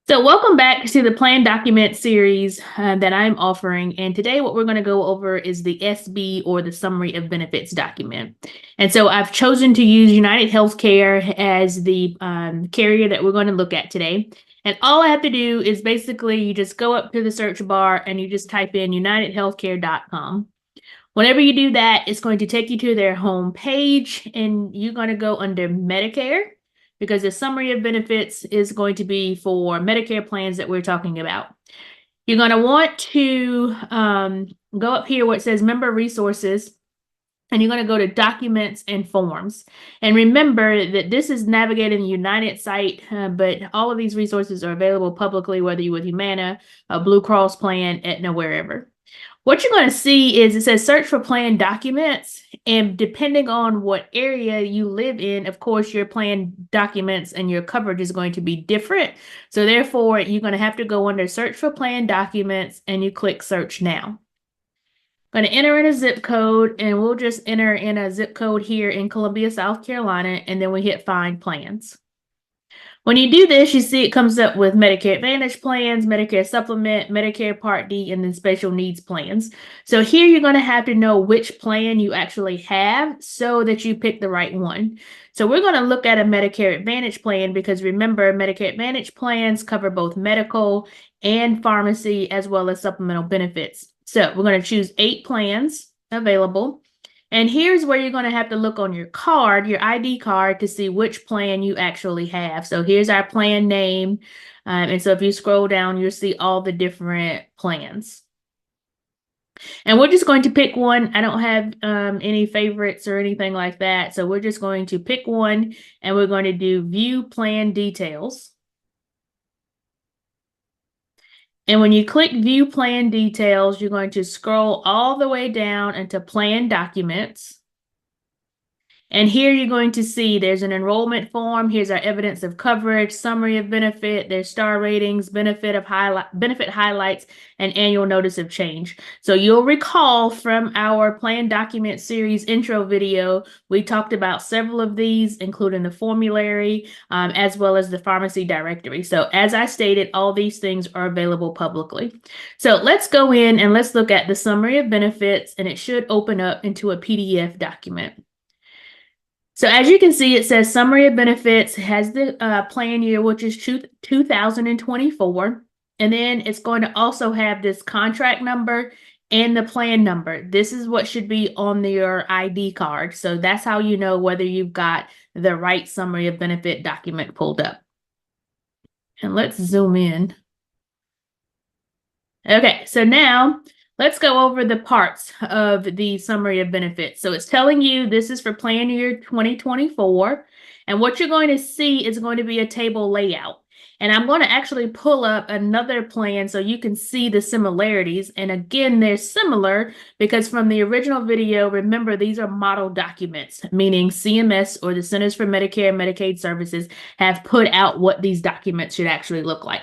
So welcome back to the plan document series that I'm offering. And today what we're going to go over is the SB, or the summary of benefits document. And so I've chosen to use United Healthcare as the carrier that we're going to look at today. And all I have to do is basically you just go up to the search bar and you just type in unitedhealthcare.com. Whenever you do that, it's going to take you to their home page, and you're going to go under Medicare, because the summary of benefits is going to be for Medicare plans that we're talking about. You're going to want to go up here where it says member resources, and you're going to go to documents and forms. And remember that this is navigating the United site, but all of these resources are available publicly, whether you're with Humana, a Blue Cross plan, Aetna, wherever. What you're going to see is it says search for plan documents, and depending on what area you live in, of course, your plan documents and your coverage is going to be different. So therefore, you're going to have to go under search for plan documents, and you click search now. I'm going to enter in a zip code, and we'll just enter in a zip code here in Columbia, South Carolina, and then we hit find plans. When you do this, you see it comes up with Medicare Advantage plans, Medicare Supplement, Medicare Part D, and then special needs plans. So here you're going to have to know which plan you actually have so that you pick the right one. So we're going to look at a Medicare Advantage plan, because remember, Medicare Advantage plans cover both medical and pharmacy as well as supplemental benefits. So we're going to choose 8 plans available. And here's where you're going to have to look on your card, your ID card, to see which plan you actually have. So here's our plan name. And so if you scroll down, you'll see all the different plans. And we're just going to pick one. I don't have any favorites or anything like that. So we're just going to pick one, and we're going to do view plan details. And when you click view plan details, you're going to scroll all the way down into plan documents. And here you're going to see there's an enrollment form. Here's our evidence of coverage, summary of benefit, there's star ratings, benefit highlights, and annual notice of change. So you'll recall from our plan document series intro video, we talked about several of these, including the formulary, as well as the pharmacy directory. So as I stated, all these things are available publicly. So let's go in and let's look at the summary of benefits, and it should open up into a PDF document. So as you can see, it says summary of benefits, has the plan year, which is 2024. And then it's going to also have this contract number and the plan number. This is what should be on your ID card. So that's how you know whether you've got the right summary of benefit document pulled up. And let's zoom in. Okay, so now let's go over the parts of the summary of benefits. So it's telling you this is for plan year 2024. And what you're going to see is going to be a table layout. And I'm going to actually pull up another plan so you can see the similarities. And again, they're similar because from the original video, remember, these are model documents, meaning CMS, or the Centers for Medicare and Medicaid Services, have put out what these documents should actually look like.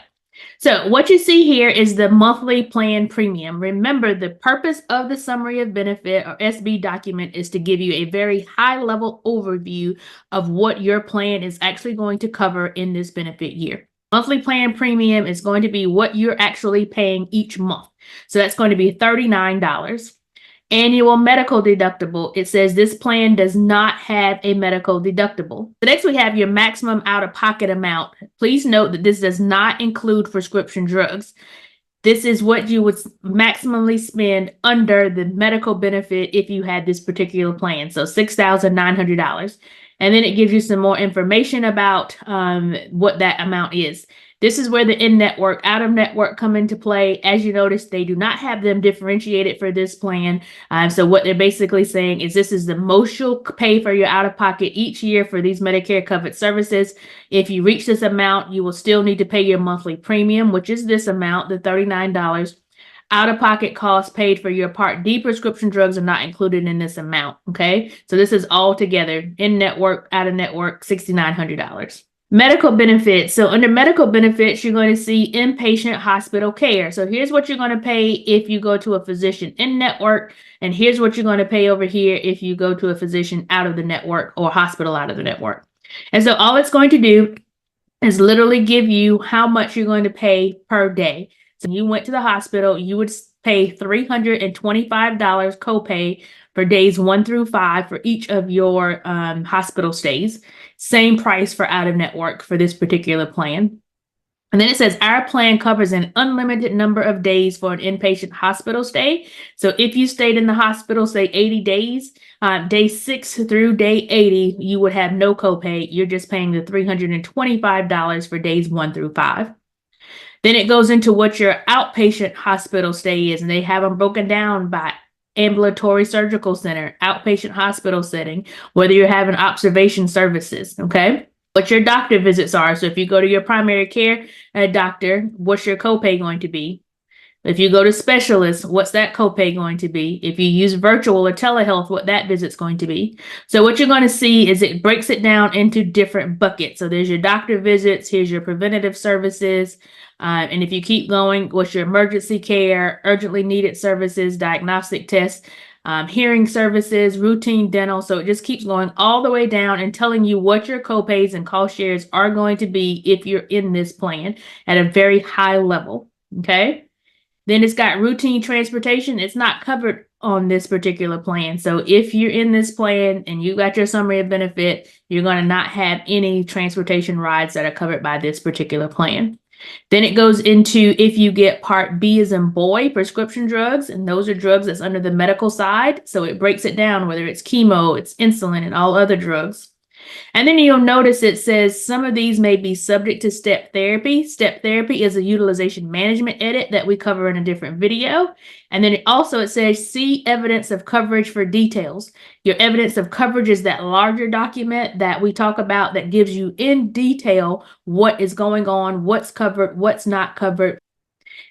So what you see here is the monthly plan premium. Remember, the purpose of the summary of benefit, or SB document, is to give you a very high level overview of what your plan is actually going to cover in this benefit year. Monthly plan premium is going to be what you're actually paying each month. So that's going to be $39. Annual medical deductible, it says this plan does not have a medical deductible. So next we have your maximum out-of-pocket amount. Please note that this does not include prescription drugs. This is what you would maximally spend under the medical benefit if you had this particular plan. So $6,900. And then it gives you some more information about what that amount is. This is where the in-network, out-of-network come into play. As you notice, they do not have them differentiated for this plan. So what they're basically saying is this is the most you'll pay for your out-of-pocket each year for these Medicare covered services. If you reach this amount, you will still need to pay your monthly premium, which is this amount, the $39. Out-of-pocket costs paid for your Part D prescription drugs are not included in this amount, okay? So this is all together, in-network, out-of-network, $6,900. Medical benefits. So under medical benefits, you're going to see inpatient hospital care. So here's what you're going to pay if you go to a physician in-network, and here's what you're going to pay over here if you go to a physician out of the network or hospital out of the network. And so all it's going to do is literally give you how much you're going to pay per day. So you went to the hospital, you would pay $325 copay for days 1 through 5 for each of your hospital stays. Same price for out of network for this particular plan. And then it says our plan covers an unlimited number of days for an inpatient hospital stay. So if you stayed in the hospital, say 80 days, day 6 through day 80, you would have no copay. You're just paying the $325 for days 1 through 5. Then it goes into what your outpatient hospital stay is, and they have them broken down by ambulatory surgical center, outpatient hospital setting, whether you're having observation services, okay? What your doctor visits are. So if you go to your primary care doctor, what's your copay going to be? If you go to specialists, what's that copay going to be? If you use virtual or telehealth, what that visit's going to be. So what you're going to see is it breaks it down into different buckets. So there's your doctor visits, here's your preventative services, and if you keep going, what's your emergency care, urgently needed services, diagnostic tests, hearing services, routine dental. So it just keeps going all the way down and telling you what your copays and cost shares are going to be if you're in this plan at a very high level. Okay. Then it's got routine transportation. It's not covered on this particular plan. So if you're in this plan and you got your summary of benefit, you're going to not have any transportation rides that are covered by this particular plan. Then it goes into if you get Part B as in boy, prescription drugs, and those are drugs that's under the medical side. So it breaks it down, whether it's chemo, it's insulin, and all other drugs. And then you'll notice it says some of these may be subject to step therapy. Step therapy is a utilization management edit that we cover in a different video. And then it says see evidence of coverage for details. Your evidence of coverage is that larger document that we talk about that gives you in detail what is going on, what's covered, what's not covered.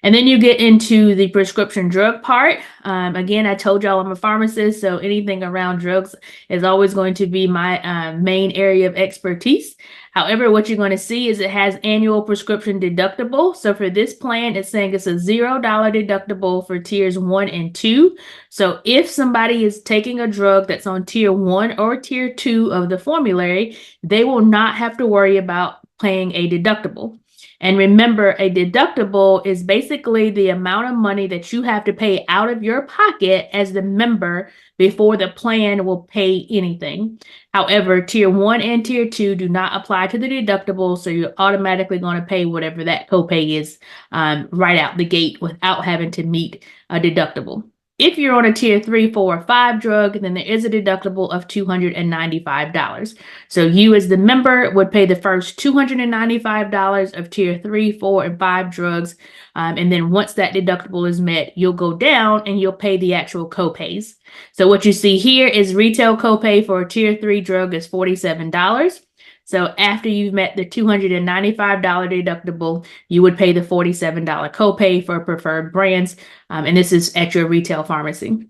And then you get into the prescription drug part. Again, I told y'all I'm a pharmacist, so anything around drugs is always going to be my main area of expertise. However, what you're going to see is it has annual prescription deductible. So for this plan, it's saying it's a $0 deductible for tiers 1 and 2. So if somebody is taking a drug that's on tier 1 or tier 2 of the formulary, they will not have to worry about paying a deductible. And remember, a deductible is basically the amount of money that you have to pay out of your pocket as the member before the plan will pay anything. However, tier 1 and tier 2 do not apply to the deductible, so you're automatically going to pay whatever that copay is right out the gate without having to meet a deductible. If you're on a tier 3, 4, or 5 drug, then there is a deductible of $295. So you as the member would pay the first $295 of tier 3, 4, and 5 drugs. And then once that deductible is met, you'll go down and you'll pay the actual copays. So what you see here is retail copay for a tier 3 drug is $47. So after you've met the $295 deductible, you would pay the $47 copay for preferred brands. And this is at your retail pharmacy. And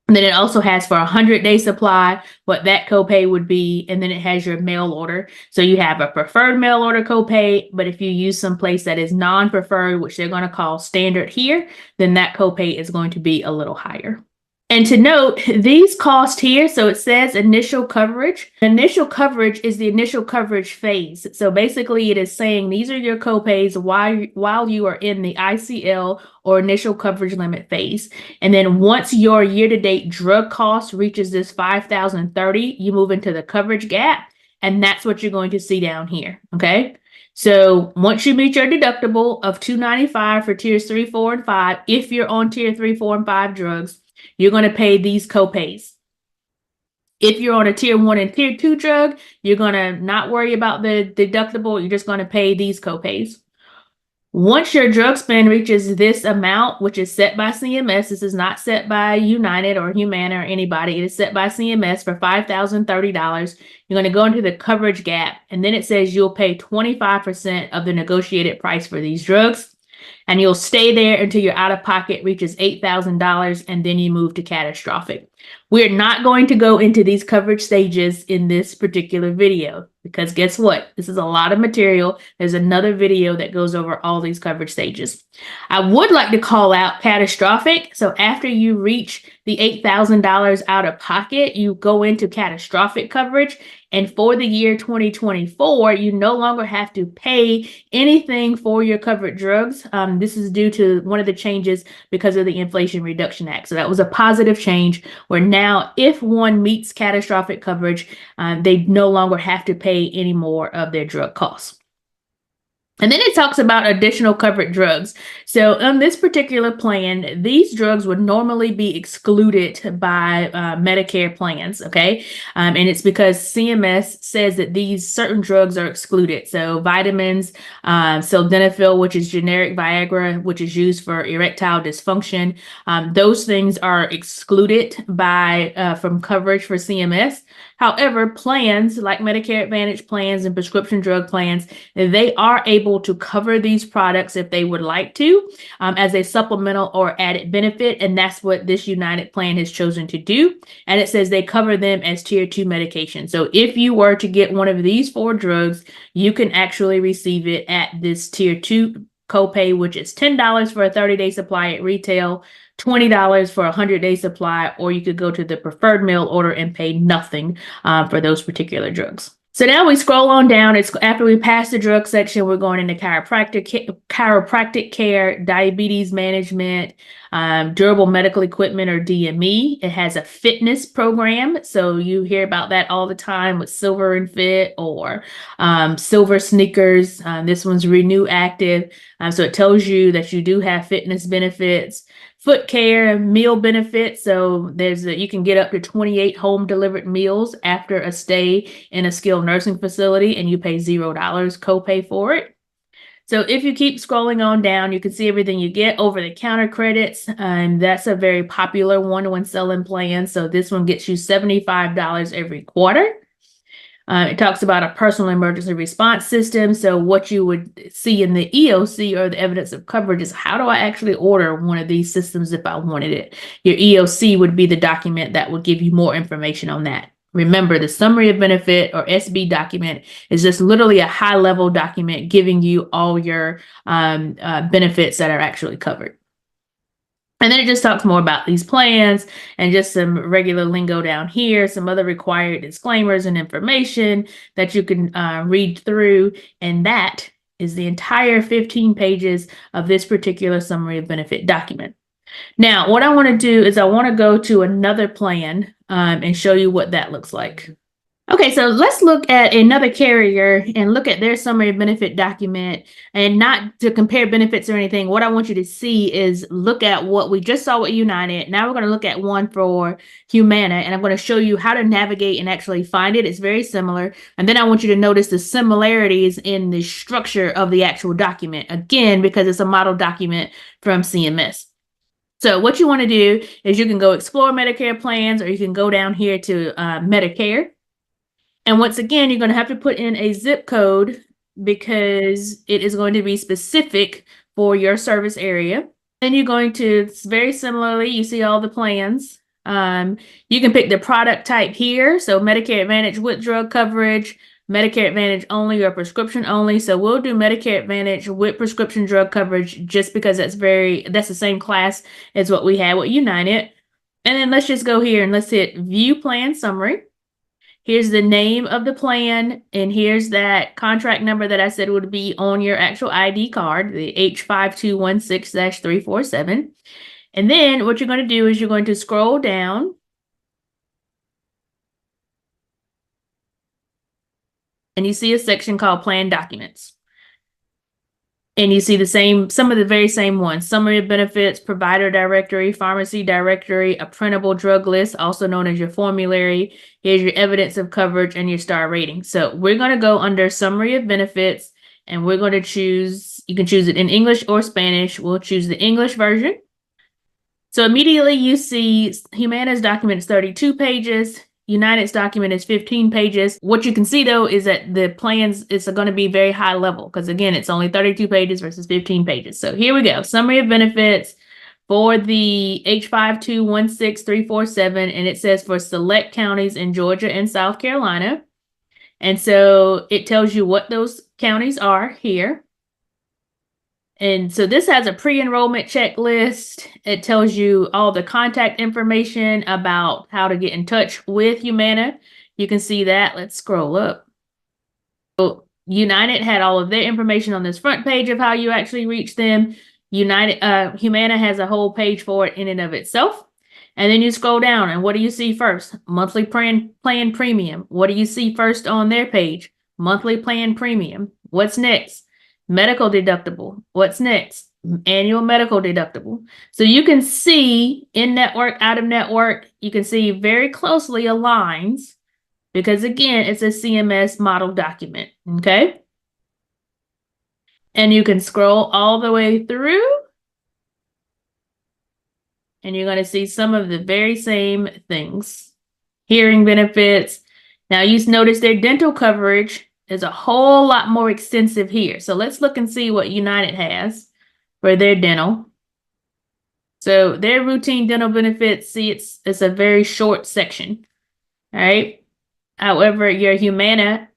then it also has for a 100-day supply, what that copay would be. And then it has your mail order. So you have a preferred mail order copay, but if you use some place that is non-preferred, which they're going to call standard here, then that copay is going to be a little higher. And to note, these cost here, so it says initial coverage. Initial coverage is the initial coverage phase. So basically it is saying these are your copays while you are in the ICL or initial coverage limit phase. And then once your year-to-date drug cost reaches this $5,030, you move into the coverage gap, and that's what you're going to see down here, okay? So once you meet your deductible of $295 for tiers 3, 4, and 5, if you're on tier 3, 4, and 5 drugs, you're going to pay these copays. If you're on a tier 1 and tier 2 drug, you're going to not worry about the deductible. You're just going to pay these copays. Once your drug spend reaches this amount, which is set by CMS, this is not set by United or Humana or anybody. It is set by CMS for $5,030. You're going to go into the coverage gap, and then it says you'll pay 25% of the negotiated price for these drugs. And you'll stay there until your out-of-pocket reaches $8,000, and then you move to catastrophic. We're not going to go into these coverage stages in this particular video because guess what? This is a lot of material. There's another video that goes over all these coverage stages. I would like to call out catastrophic. So after you reach the $8,000 out of pocket, you go into catastrophic coverage. And for the year 2024, you no longer have to pay anything for your covered drugs. This is due to one of the changes because of the Inflation Reduction Act. So that was a positive change where now if one meets catastrophic coverage, they no longer have to pay any more of their drug costs. And then it talks about additional covered drugs. So on this particular plan, these drugs would normally be excluded by Medicare plans, okay? And it's because CMS says that these certain drugs are excluded. So vitamins, sildenafil, which is generic Viagra, which is used for erectile dysfunction, those things are excluded by from coverage for CMS. However, plans like Medicare Advantage plans and prescription drug plans, they are able to cover these products if they would like to as a supplemental or added benefit. And that's what this United plan has chosen to do. And it says they cover them as tier 2 medication. So if you were to get one of these 4 drugs, you can actually receive it at this tier 2 copay, which is $10 for a 30-day supply at retail, $20 for a 100-day supply, or you could go to the preferred mail order and pay nothing for those particular drugs. So now we scroll on down. It's after we pass the drug section, we're going into chiropractic care, diabetes management, durable medical equipment or DME. It has a fitness program. So you hear about that all the time with Silver and Fit or Silver Sneakers. This one's Renew Active. So it tells you that you do have fitness benefits. Foot care, meal benefits. So you can get up to 28 home delivered meals after a stay in a skilled nursing facility, and you pay $0 copay for it. So if you keep scrolling on down, you can see everything you get. Over-the-counter credits, and that's a very popular one when selling plans. So this one gets you $75 every quarter. It talks about a personal emergency response system. So what you would see in the EOC or the evidence of coverage is how do I actually order one of these systems if I wanted it? Your EOC would be the document that would give you more information on that. Remember, the summary of benefit or SB document is just literally a high-level document giving you all your benefits that are actually covered. And then it just talks more about these plans and just some regular lingo down here, some other required disclaimers and information that you can read through. And that is the entire 15 pages of this particular summary of benefit document. Now, what I want to do is I want to go to another plan and show you what that looks like. Okay, so let's look at another carrier and look at their summary of benefit document, and not to compare benefits or anything. What I want you to see is look at what we just saw with United. Now we're going to look at one for Humana, and I'm going to show you how to navigate and actually find it. It's very similar. And then I want you to notice the similarities in the structure of the actual document, again, because it's a model document from CMS. So what you want to do is you can go explore Medicare plans, or you can go down here to Medicare. And once again, you're going to have to put in a zip code because it is going to be specific for your service area. Then you're going to, very similarly, you see all the plans. You can pick the product type here. So Medicare Advantage with drug coverage, Medicare Advantage only, or prescription only. So we'll do Medicare Advantage with prescription drug coverage just because that's the same class as what we had with United. And then let's just go here and let's hit View Plan Summary. Here's the name of the plan, and here's that contract number that I said would be on your actual ID card, the H5216-347. And then what you're going to do is you're going to scroll down. And you see a section called Plan Documents. And you see some of the very same ones: summary of benefits, provider directory, pharmacy directory, a printable drug list, also known as your formulary. Here's your evidence of coverage and your star rating. So we're going to go under summary of benefits, and we're going to choose, you can choose it in English or Spanish. We'll choose the English version. So immediately you see Humana's document is 32 pages. United's document is 15 pages. What you can see though is that the plans is going to be very high level because again, it's only 32 pages versus 15 pages. So here we go. Summary of benefits for the H5216347, and it says for select counties in Georgia and South Carolina. And so it tells you what those counties are here. And so this has a pre-enrollment checklist. It tells you all the contact information about how to get in touch with Humana. You can see that. Let's scroll up. So United had all of their information on this front page of how you actually reach them. Humana has a whole page for it in and of itself. And then you scroll down, and what do you see first? Monthly plan premium. What do you see first on their page? Monthly plan premium. What's next? Medical deductible. What's next? Annual medical deductible. So you can see in network, out of network, you can see very closely aligns because again, it's a CMS model document, okay? And you can scroll all the way through and you're going to see some of the very same things. Hearing benefits. Now you notice their dental coverage is a whole lot more extensive here. So let's look and see what United has for their dental. So their routine dental benefits, see it's a very short section. All right. However, your Humana,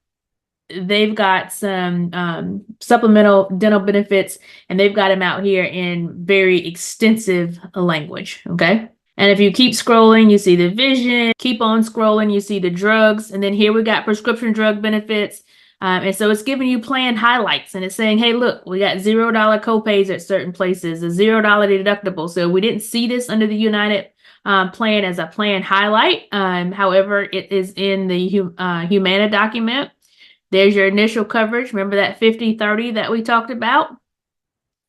they've got some supplemental dental benefits, and they've got them out here in very extensive language, okay? And if you keep scrolling, you see the vision. Keep on scrolling, you see the drugs. And then here we got prescription drug benefits. And so it's giving you plan highlights, and it's saying, hey, look, we got $0 copays at certain places, a $0 deductible. So we didn't see this under the United plan as a plan highlight. However, it is in the Humana document. There's your initial coverage. Remember that 50-30 that we talked about?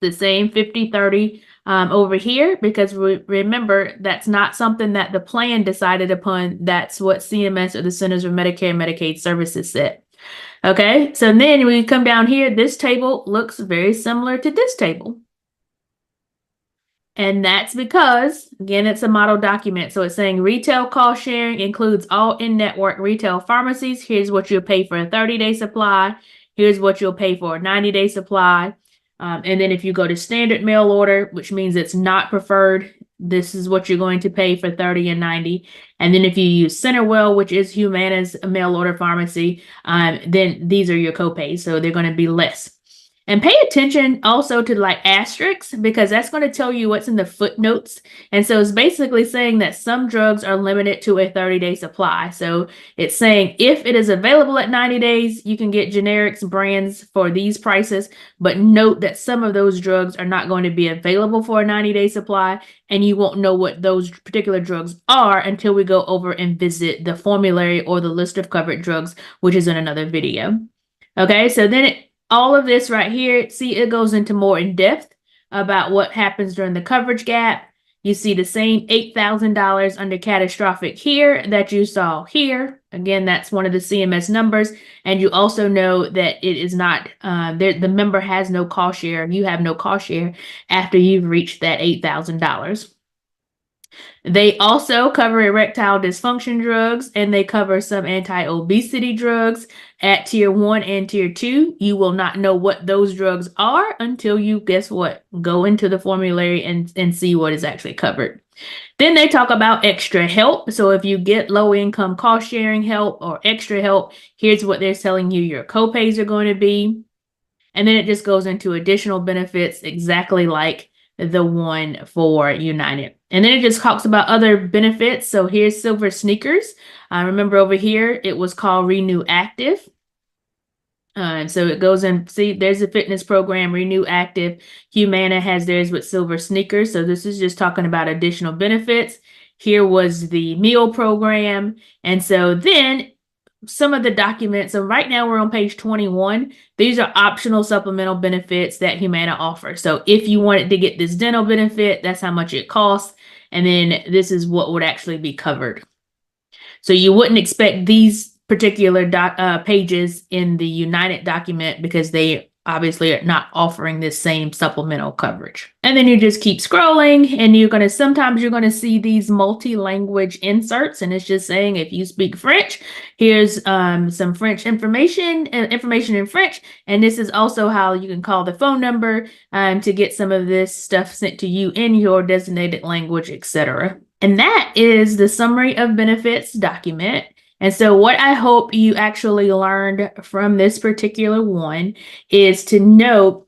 The same 50-30 over here, because remember, that's not something that the plan decided upon. That's what CMS, or the Centers for Medicare and Medicaid Services, said. Okay, so then when you come down here, this table looks very similar to this table. And that's because, again, it's a model document. So it's saying retail cost sharing includes all in-network retail pharmacies. Here's what you'll pay for a 30-day supply. Here's what you'll pay for a 90-day supply. And then if you go to standard mail order, which means it's not preferred, this is what you're going to pay for 30 and 90. And then if you use Centerwell, which is Humana's mail order pharmacy, then these are your copays. So they're going to be less. And pay attention also to like asterisks, because that's going to tell you what's in the footnotes. And so it's basically saying that some drugs are limited to a 30-day supply. So it's saying if it is available at 90 days, you can get generics brands for these prices. But note that some of those drugs are not going to be available for a 90-day supply, and you won't know what those particular drugs are until we go over and visit the formulary or the list of covered drugs, which is in another video. Okay, so then all of this right here, see, it goes into more in depth about what happens during the coverage gap. You see the same $8,000 under catastrophic here that you saw here. Again, that's one of the CMS numbers. And you also know that it is not, the member has no cost share. You have no cost share after you've reached that $8,000. They also cover erectile dysfunction drugs, and they cover some anti-obesity drugs at tier 1 and tier 2. You will not know what those drugs are until you, guess what, go into the formulary and see what is actually covered. Then they talk about extra help. So if you get low income cost sharing help or extra help, here's what they're telling you your copays are going to be. And then it just goes into additional benefits exactly like the one for United. And then it just talks about other benefits. So here's Silver Sneakers. Remember over here, it was called Renew Active. So it goes in, see, there's a fitness program, Renew Active. Humana has theirs with Silver Sneakers. So this is just talking about additional benefits. Here was the meal program. And so then some of the documents, so right now we're on page 21. These are optional supplemental benefits that Humana offers. So if you wanted to get this dental benefit, that's how much it costs. And then this is what would actually be covered. So you wouldn't expect these particular pages in the United document because they obviously are not offering this same supplemental coverage. And then you just keep scrolling, and sometimes you're going to see these multi-language inserts, and it's just saying if you speak French, here's some French information in French, and this is also how you can call the phone number to get some of this stuff sent to you in your designated language, etc. And that is the summary of benefits document. And so what I hope you actually learned from this particular one is to know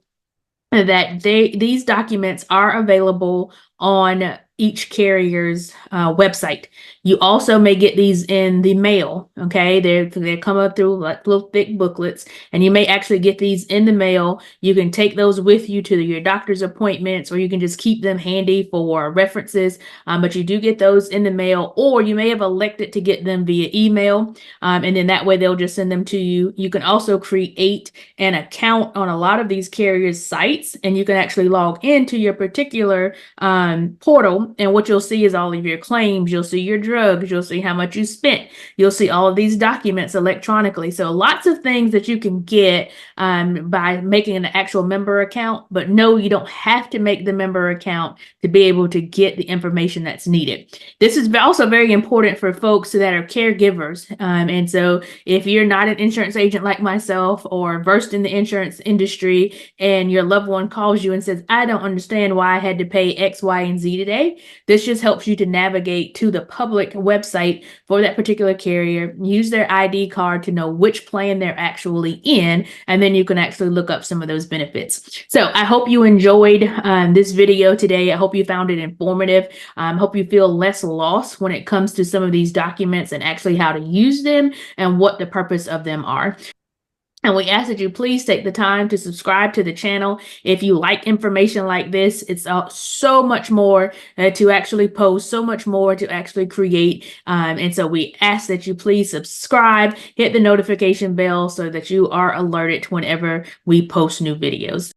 that these documents are available on each carrier's website. You also may get these in the mail. Okay, they come up through like little thick booklets, and you may actually get these in the mail. You can take those with you to your doctor's appointments, or you can just keep them handy for references. But you do get those in the mail, or you may have elected to get them via email, and then that way they'll just send them to you. You can also create an account on a lot of these carriers' sites, and you can actually log into your particular portal, and what you'll see is all of your claims. You'll see your drugs. You'll see how much you spent. You'll see all of these documents electronically. So lots of things that you can get by making an actual member account. But no, you don't have to make the member account to be able to get the information that's needed. This is also very important for folks that are caregivers. And so if you're not an insurance agent like myself or versed in the insurance industry, and your loved one calls you and says, I don't understand why I had to pay X, Y, and Z today, this just helps you to navigate to the public website for that particular carrier, use their ID card to know which plan they're actually in, and then you can actually look up some of those benefits. So I hope you enjoyed this video today. I hope you found it informative. Hope you feel less lost when it comes to some of these documents and actually how to use them and what the purpose of them are. And we ask that you please take the time to subscribe to the channel. If you like information like this, it's so much more to actually post, so much more to actually create. And so we ask that you please subscribe, hit the notification bell so that you are alerted whenever we post new videos.